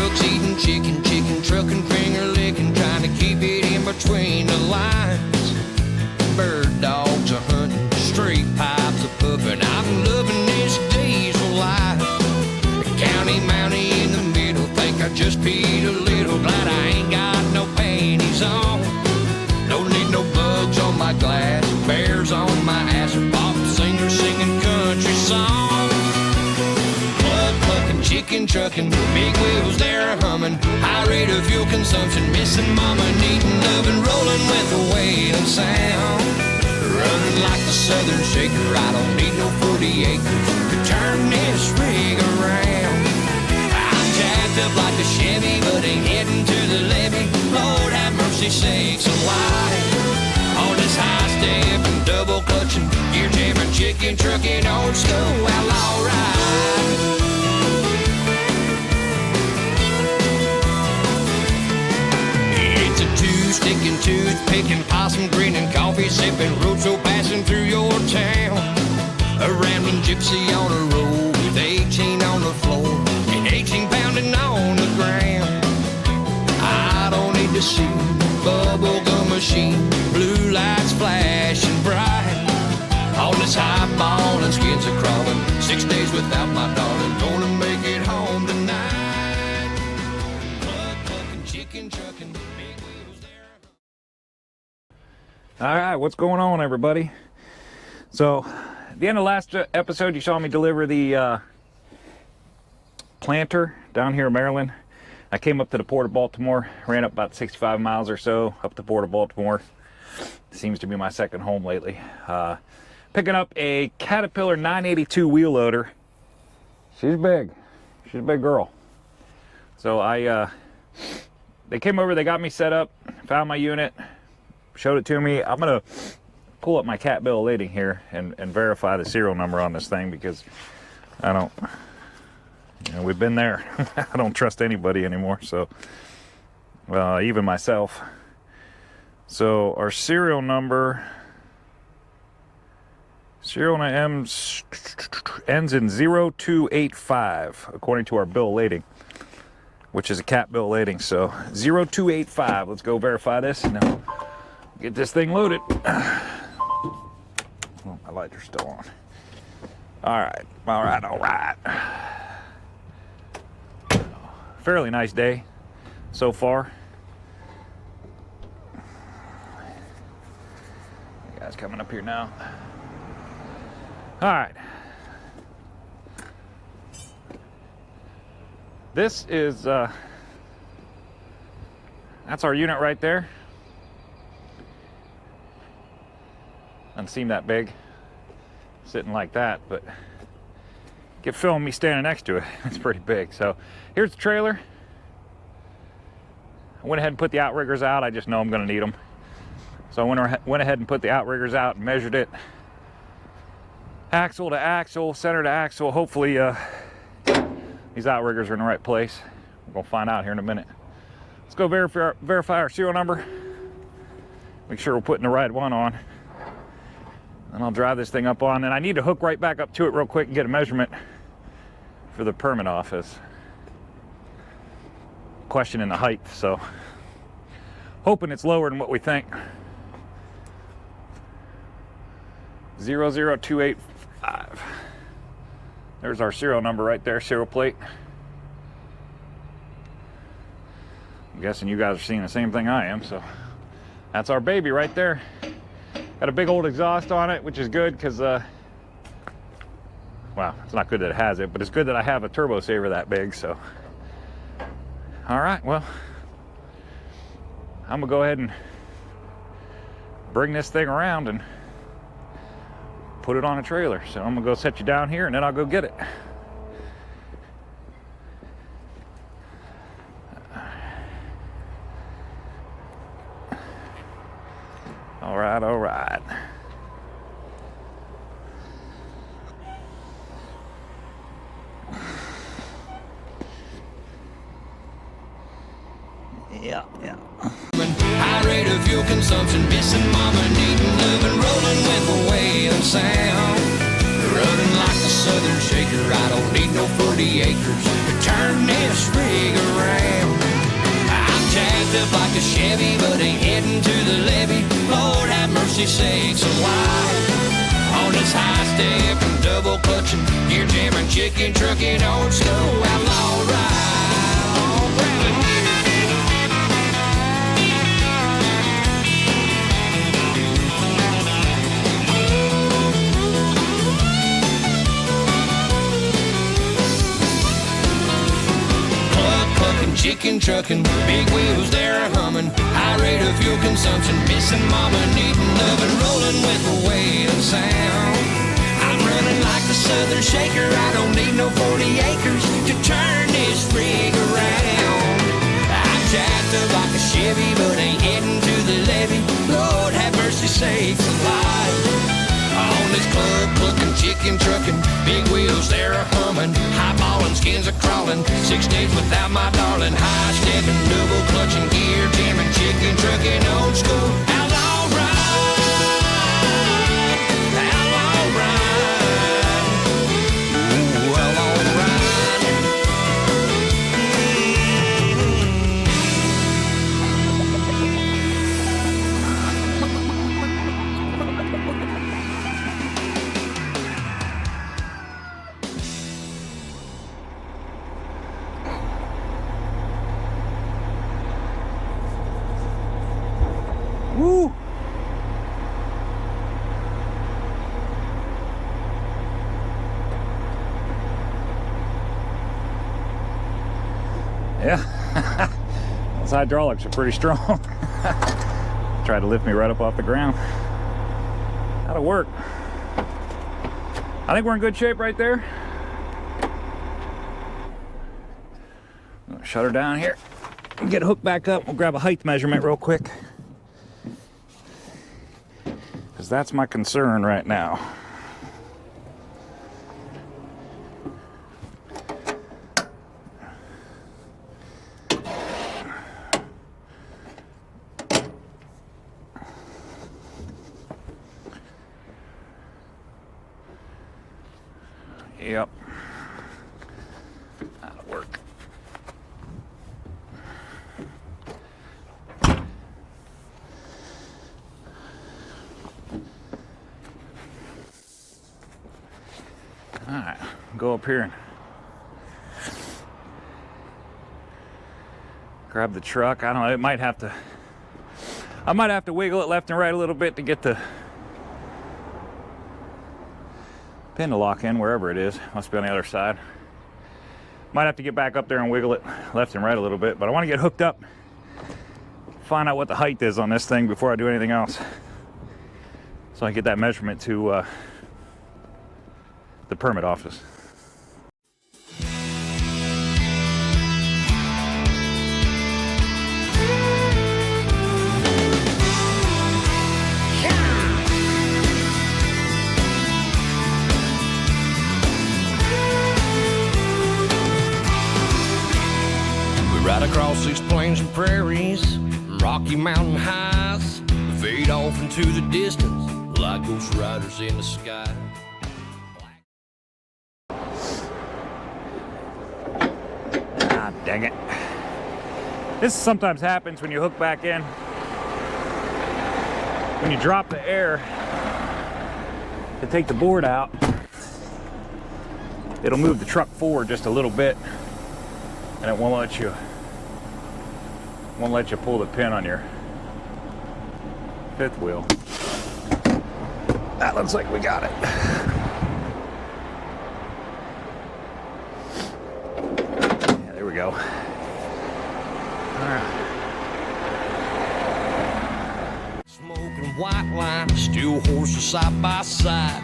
trucks eating chicken, chicken trucking, finger licking, trying to keep it in between the lines. Bird dogs are hunting, straight pipes are puffing. I'm loving this diesel life. The county mountie in the middle, think I just peed a little. Glad I ain't got no panties on. Don't need no bugs on my glass, bears on my ass, or pop singer singing country songs. Plug plucking, chicken trucking, big wheels they're humming. High rate of fuel consumption, missing mama, needing loving, rolling with the wailing sound. Running like the Southern Shaker, I don't need no 40 acres to turn this rig around. I'm jacked up like a Chevy, but ain't heading to the levee. Lord have mercy sakes alive. On this high step and double clutching, gear jamming, chicken trucking, old school outlaw ride. It's a two-sticking, tooth-picking, possum grinning, coffee sipping, roadshow passing through your town. A rambling gypsy on a road with 18 on the floor and 18 pounding on the ground. I don't need to see bubblegum machine, blue lights flashing bright. On this highball and skins are crawling, 6 days without my darling, gonna make it home tonight. Plug plucking, chicken trucking, big wheels there. All right, what's going on, everybody? So, at the end of last episode, you saw me deliver the planter down here in Maryland. I came up to the Port of Baltimore, ran up about 65 miles or so up the Port of Baltimore. Seems to be my second home lately. Picking up a Caterpillar 982 wheel loader. She's big. She's a big girl. So they came over, they got me set up, found my unit, showed it to me. I'm gonna pull up my cat bill of lading here and verify the serial number on this thing, because I don't, we've been there. I don't trust anybody anymore, so even myself. So our serial number ends in 0285 according to our bill of lading, which is a cat bill of lading. So 0285. Let's go verify this and then get this thing loaded. Oh, my lights are still on. All right. Fairly nice day so far. You guys coming up here now. All right. This is that's our unit right there. Doesn't seem that big sitting like that, but get film me standing next to it. It's pretty big. So here's the trailer. I went ahead and put the outriggers out. I just know I'm going to need them. So I went ahead and put the outriggers out and measured it. Axle to axle, center to axle. Hopefully these outriggers are in the right place. We're going to find out here in a minute. Let's go verify our serial number. Make sure we're putting the right one on. And I'll drive this thing up on. And I need to hook right back up to it real quick and get a measurement for the permit office. Questioning the height, so hoping it's lower than what we think. 00285. There's our serial number right there, serial plate. I'm guessing you guys are seeing the same thing I am, so that's our baby right there. Got a big old exhaust on it, which is good because, well, it's not good that it has it, but it's good that I have a turbo saver that big, so. All right, well, I'm gonna go ahead and bring this thing around and put it on a trailer. So I'm gonna go set you down here and then I'll go get it. All right. Yeah. High rate of fuel consumption, missing mama, needing loving, rolling with the wailing sound. Running like the Southern Shaker, I don't need no 40 acres to turn this rig around. up like a Chevy, but ain't heading to the levee. Lord have mercy sakes alive. On this high step and double clutching, gear jamming, chicken trucking, old school outlaw ride. All right. Chicken trucking, big wheels they're humming, high rate of fuel consumption, missing mama needing oven, rolling with the weight of sound. I'm running like the Southern Shaker, I don't need no 40 acres to turn this rig around. I'm jacked up like a Chevy, but ain't heading to the levee. Lord have mercy sakes alive. On this club looking, chicken trucking, big wheels they're humming, high ballin', skins are crawling, 6 days without my darling, high stepping, double clutching, gear jamming, chicken trucking, old school outlaw ride, outlaw ride, ooh, outlaw ride. Woo! Yeah, those hydraulics are pretty strong. Tried to lift me right up off the ground. That'll work. I think we're in good shape right there. I'm gonna shut her down here. Get hooked back up. We'll grab a height measurement real quick, because that's my concern right now. Yep, that'll work. All right, go up here and grab the truck. I don't know, I might have to wiggle it left and right a little bit to get the pin to lock in wherever it is. Must be on the other side. Might have to get back up there and wiggle it left and right a little bit, but I want to get hooked up, find out what the height is on this thing before I do anything else, so I can get that measurement to the permit office. Right across these plains and prairies, Rocky Mountain highs, fade off into the distance like ghost riders in the sky. Ah, dang it. This sometimes happens when you hook back in. When you drop the air to take the board out, it'll move the truck forward just a little bit, and it won't let you pull the pin on your fifth wheel. That looks like we got it. Yeah, there we go. All right. Smoking white line, steel horses side by side.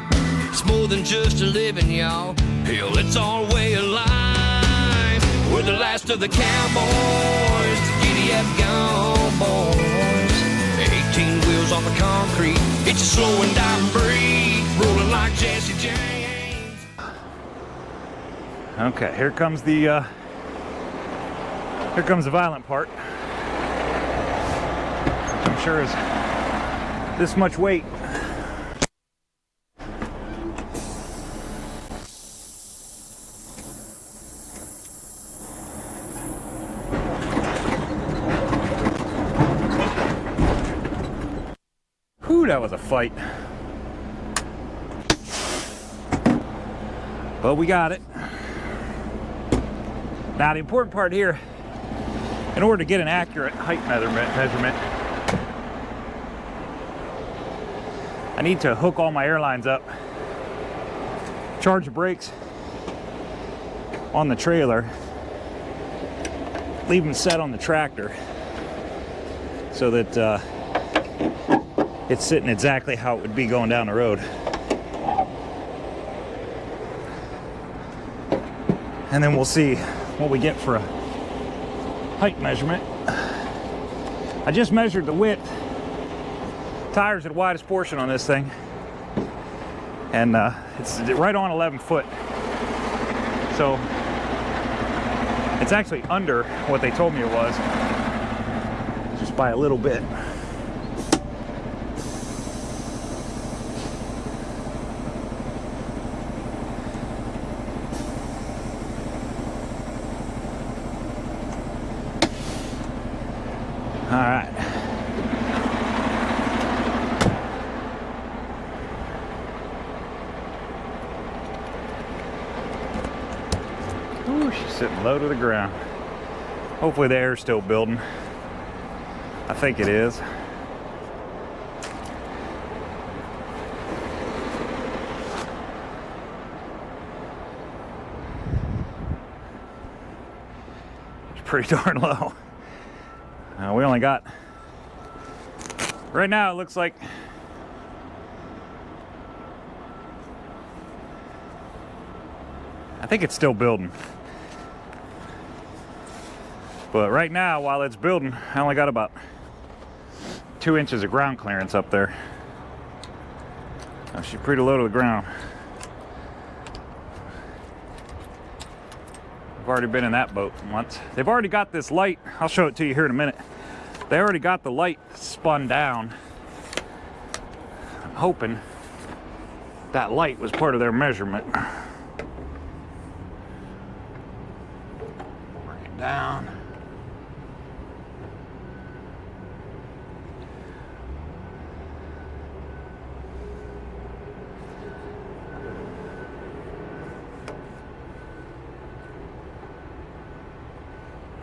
It's more than just a living, y'all. Hell, it's our way of life. We're the last of the cowboys, the giddy up gone boys. 18 wheels on the concrete, it's a slow and dying breed, rolling like Jesse James. Okay, here comes the violent part. Which I'm sure is this much weight. Whew, that was a fight. But we got it. Now the important part here, in order to get an accurate height measurement, I need to hook all my airlines up, charge the brakes on the trailer, leave them set on the tractor so that it's sitting exactly how it would be going down the road. And then we'll see what we get for a height measurement. I just measured the width. Tires are the widest portion on this thing. And it's right on 11 foot. So it's actually under what they told me it was, just by a little bit. All right. Ooh, she's sitting low to the ground. Hopefully the air's still building. I think it is. It's pretty darn low. We only got, right now it looks like I think it's still building. But right now, while it's building, I only got about 2 inches of ground clearance up there. She's pretty low to the ground. I've already been in that boat once. They've already got this light. I'll show it to you here in a minute. They already got the light spun down. I'm hoping that light was part of their measurement. Work it down.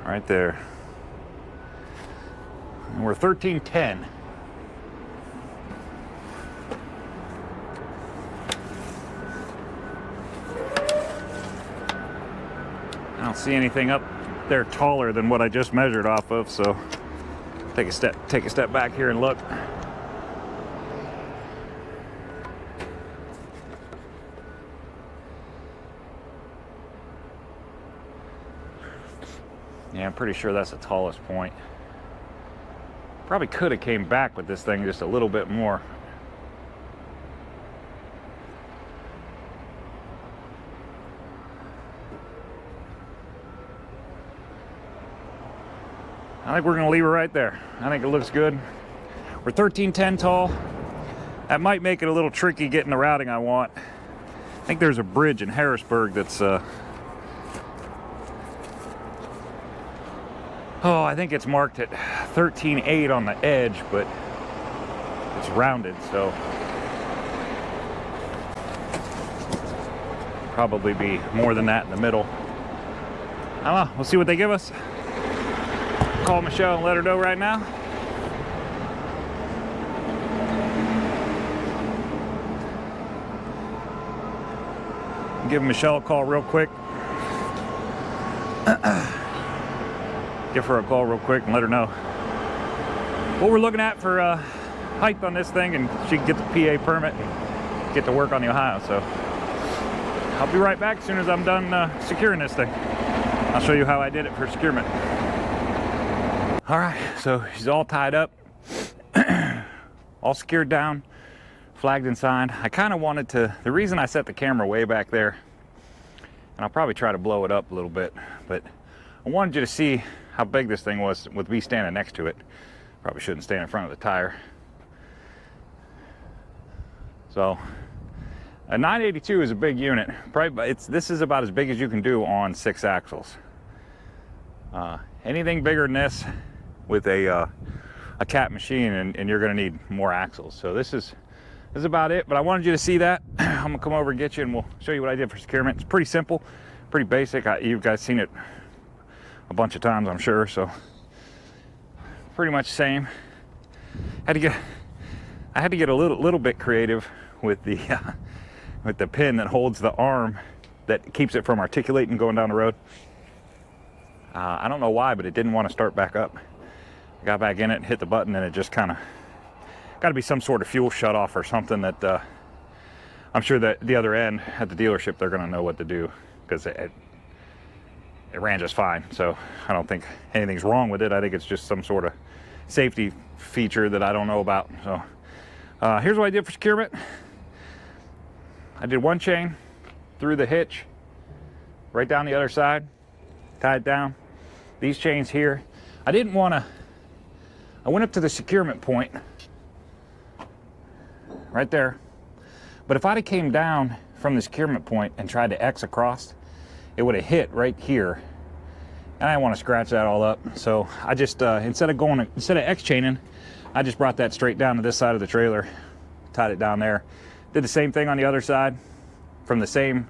Right there. And we're 1310. I don't see anything up there taller than what I just measured off of, so take a step back here and look. Yeah, I'm pretty sure that's the tallest point. Probably could have came back with this thing just a little bit more. I think we're gonna leave it right there. I think it looks good. We're 1310 tall. That might make it a little tricky getting the routing I want. I think there's a bridge in Harrisburg that's oh, I think it's marked at 13.8 on the edge, but it's rounded, so probably be more than that in the middle. I don't know, we'll see what they give us. Call Michelle and let her know right now. Give Michelle a call real quick. Give her a call real quick and let her know what we're looking at for height on this thing, and she can get the PA permit and get to work on the Ohio. So I'll be right back as soon as I'm done securing this thing. I'll show you how I did it for securement. All right, so she's all tied up, all secured down, flagged and signed. I kind of wanted to, the reason I set the camera way back there, and I'll probably try to blow it up a little bit, but I wanted you to see how big this thing was with me standing next to it. Probably shouldn't stand in front of the tire. So a 982 is a big unit. Probably this is about as big as you can do on 6 axles. Anything bigger than this with a a Cat machine, and you're going to need more axles. So this is about it, but I wanted you to see that. I'm gonna come over and get you, and we'll show you what I did for securement. It's pretty simple, pretty basic. You guys seen it a bunch of times, I'm sure, so pretty much same. I had to get a little bit creative with the pin that holds the arm that keeps it from articulating going down the road. I don't know why, but it didn't want to start back up. I got back in it, hit the button, and it just kind of got to be some sort of fuel shutoff or something that I'm sure that the other end at the dealership, they're going to know what to do, because it ran just fine. So I don't think anything's wrong with it. I think it's just some sort of safety feature that I don't know about. So here's what I did for securement. I did one chain through the hitch, right down the other side, tied down. These chains here, I went up to the securement point right there, but if I'd have came down from the securement point and tried to X across, it would have hit right here, and I didn't want to scratch that all up. So I just instead of X chaining, I just brought that straight down to this side of the trailer, tied it down there, did the same thing on the other side from the same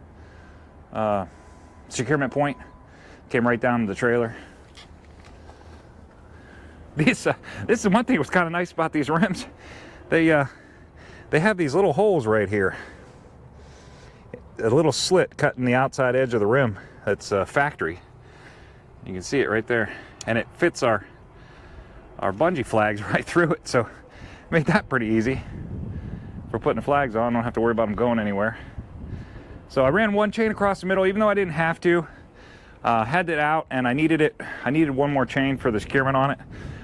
securement point, came right down to the trailer. This is one thing that was kind of nice about these rims. They have these little holes right here, a little slit cut in the outside edge of the rim. That's factory. You can see it right there, and it fits our bungee flags right through it. So made that pretty easy for putting the flags on. I don't have to worry about them going anywhere. So I ran one chain across the middle, even though I didn't have to. Had it out, and I needed one more chain for the securement on it.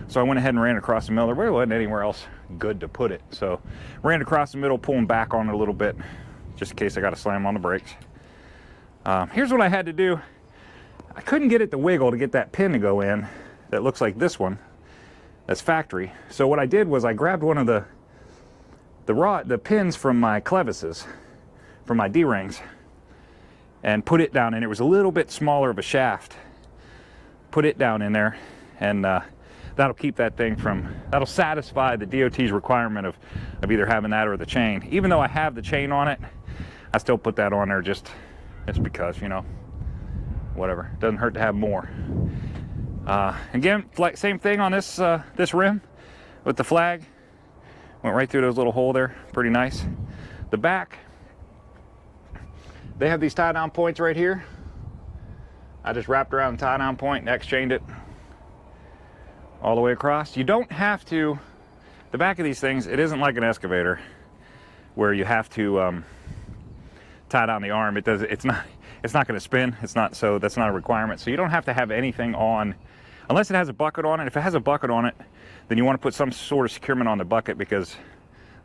So I went ahead and ran across the middle. There really wasn't anywhere else good to put it. So ran across the middle, pulling back on it a little bit, just in case I got to slam on the brakes. Here's what I had to do. I couldn't get it to wiggle to get that pin to go in. That looks like this one. That's factory. So what I did was I grabbed one of the pins from my clevises, from my D-rings, and put it down in. It was a little bit smaller of a shaft. Put it down in there, and that'll keep that thing that'll satisfy the DOT's requirement of either having that or the chain. Even though I have the chain on it, I still put that on there just because, you know, whatever. Doesn't hurt to have more. Again, same thing on this rim with the flag. Went right through those little hole there. Pretty nice. The back, they have these tie down points right here. I just wrapped around the tie down point and X-chained it all the way across. You don't have to, the back of these things, it isn't like an excavator where you have to tie down the arm. It's not going to spin. So that's not a requirement. So you don't have to have anything on, unless it has a bucket on it. If it has a bucket on it, then you want to put some sort of securement on the bucket, because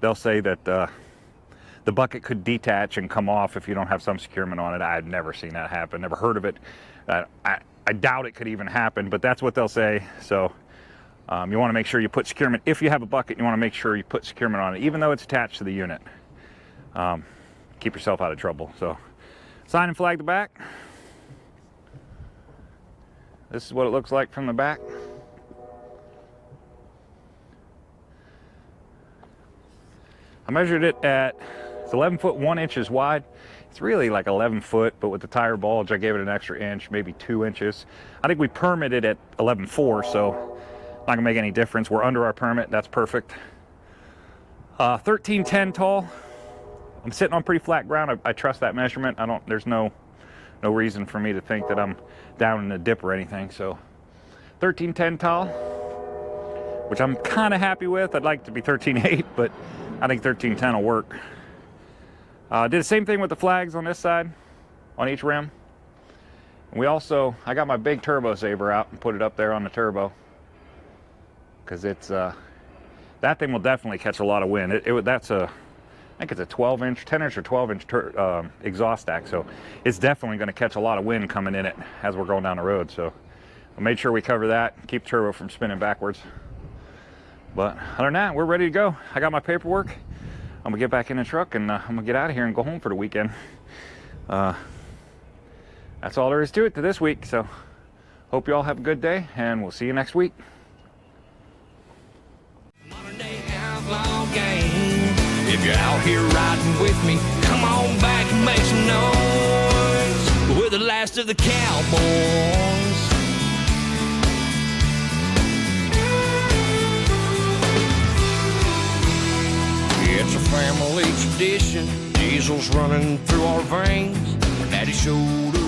they'll say that the bucket could detach and come off if you don't have some securement on it. I've never seen that happen, never heard of it. I doubt it could even happen, but that's what they'll say. So you want to make sure you put securement. If you have a bucket, you want to make sure you put securement on it, even though it's attached to the unit. Keep yourself out of trouble. So sign and flag the back. This is what it looks like from the back. I measured it at, it's 11 foot 1 inches wide. It's really like 11 foot, but with the tire bulge, I gave it an extra inch, maybe 2 inches. I think we permitted at 11.4, so not gonna make any difference. We're under our permit, that's perfect. 1310 tall. I'm sitting on pretty flat ground. I trust that measurement. There's no reason for me to think that I'm down in a dip or anything. So 1310 tall, which I'm kind of happy with. I'd like it to be 13.8, but I think 1310 will work. Did the same thing with the flags on this side, on each rim. And I got my big turbo saver out and put it up there on the turbo, because it's that thing will definitely catch a lot of wind. I think it's a 12-inch, 10-inch or 12-inch exhaust stack, so it's definitely going to catch a lot of wind coming in it as we're going down the road. So I made sure we cover that, keep the turbo from spinning backwards. But other than that, we're ready to go. I got my paperwork. I'm gonna get back in the truck, and I'm gonna get out of here and go home for the weekend. That's all there is to it to this week. So hope you all have a good day, and we'll see you next week. game. If you're out here riding with me, come on back and make some noise. We're the last of the cowboys. It's a family tradition. Diesel's running through our veins. Our daddy showed